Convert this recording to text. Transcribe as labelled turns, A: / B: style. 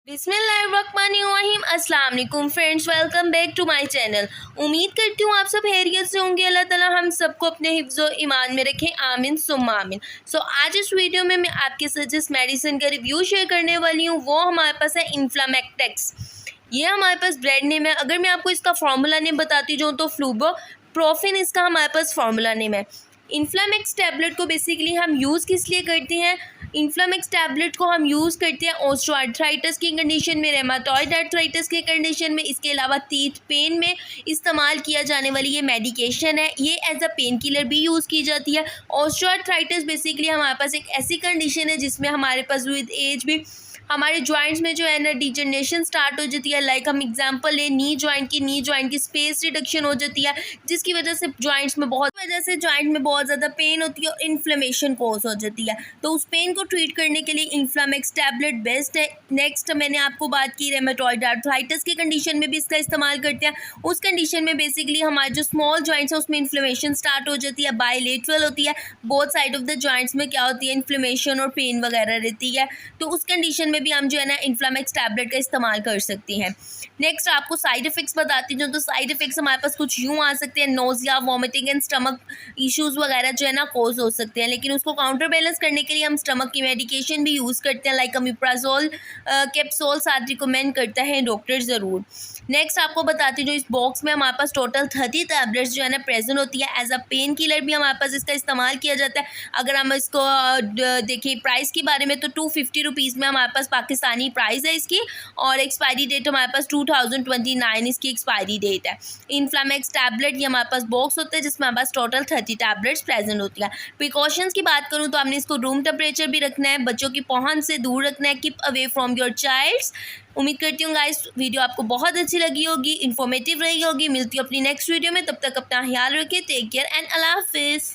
A: बिस्मिल्लाहिर्रहमानिर्रहीम। अस्सलाम वालेकुम friends, welcome back to my channel. उम्मीद करती हूँ आप सब खैरियत से होंगे। अल्लाह ताला हम सबको अपने हिफ्ज़ व ईमान में रखें, आमीन सुम्मा आमीन। आज इस वीडियो में मैं आपके साथ जिस मेडिसिन का रिव्यू शेयर करने वाली हूँ वो हमारे पास है इन्फ्लामेक्टेक्स। ये हमारे पास ब्रांड नेम है। अगर मैं आपको इसका फार्मूला नेम बताती जाऊँ तो फ्लूबोप्रोफेन इसका हमारे पास फार्मूला नेम है। इन्फ्लामेक्स टैबलेट को बेसिकली हम यूज़ किस लिए करते हैं? इन्फ्लामेक्स टैबलेट को हम यूज़ करते हैं ऑस्टियोआर्थराइटिस की कंडीशन में, रेमाटॉइड आर्थराइटिस की कंडीशन में, इसके अलावा टीथ पेन में इस्तेमाल किया जाने वाली ये मेडिकेशन है। ये एज अ पेन किलर भी यूज़ की जाती है। ऑस्टियोआर्थराइटिस बेसिकली हमारे पास एक ऐसी कंडीशन है जिसमें हमारे पास विद एज भी हमारे जॉइंट्स में जो है ना डिजनरेशन स्टार्ट हो जाती है। लाइक हम एग्जांपल ले नी जॉइंट की स्पेस रिडक्शन हो जाती है, जिसकी वजह से जॉइंट में बहुत ज़्यादा पेन होती है और इन्फ्लेमेशन कॉज हो जाती है। तो उस पेन को ट्रीट करने के लिए इन्फ्लामेक्स टैबलेट बेस्ट है। नेक्स्ट मैंने आपको बात की रेमेटॉइड आर्थराइटिस की कंडीशन में भी इसका इस्तेमाल करते हैं। उस कंडीशन में बेसिकली हमारे जो स्मॉल जॉइंट्स है उसमें इन्फ्लेमेशन स्टार्ट हो जाती है, बायलेटरल होती है। Both side of the joints में क्या होती है, इन्फ्लेमेशन और पेन वगैरह रहती है। तो उस कंडीशन में भी हम जो है ना इन्फ्लामेक्स टैबलेट का इस्तेमाल कर सकती हैं। नेक्स्ट आपको साइड इफ़ेक्ट्स बताती हूँ। तो साइड इफ़ेक्ट्स हमारे पास कुछ यूँ आ सकते हैं, nausea, vomiting and stomach issues वगैरह जो है ना कॉज हो सकते हैं। लेकिन उसको काउंटर बैलेंस करने के लिए हम स्टमक की मेडिकेशन भी यूज़ करते हैं, लाइक अमिप्राज़ोल, कैप्सूल साथ रिकमेंड करता है डॉक्टर ज़रूर। नेक्स्ट आपको बताती हूँ, जो इस बॉक्स में हमारे पास टोटल 30 टैबलेट्स जो है ना प्रेजेंट होती है। एज अ पेन किलर भी हमारे पास इसका इस्तेमाल किया जाता है। अगर हम इसको देखिए प्राइस के बारे में तो 250 रुपीज़ में हमारे पास पाकिस्तानी प्राइस है इसकी, और एक्सपायरी डेट हमारे पास 2029 इसकी एक्सपायरी डेट है। इन्फ्लामेक्स टैबलेट ये हमारे पास बॉक्स होता है जिसमें हमारे पास टोटल 30 टैबलेट्स प्रेजेंट होती है। प्रिकॉशंस की बात करूँ तो हमने इसको रूम टेम्परेचर भी रखना है, बच्चों की पहुंच से दूर रखना है। Keep away from your childs. उम्मीद करती हूँ गाइस वीडियो आपको बहुत अच्छी लगी होगी, इन्फॉर्मेटिव रही होगी। मिलती हूँ अपनी नेक्स्ट वीडियो में, तब तक अपना ख्याल रखें। टेक केयर एंड अल्लाह हाफिज़।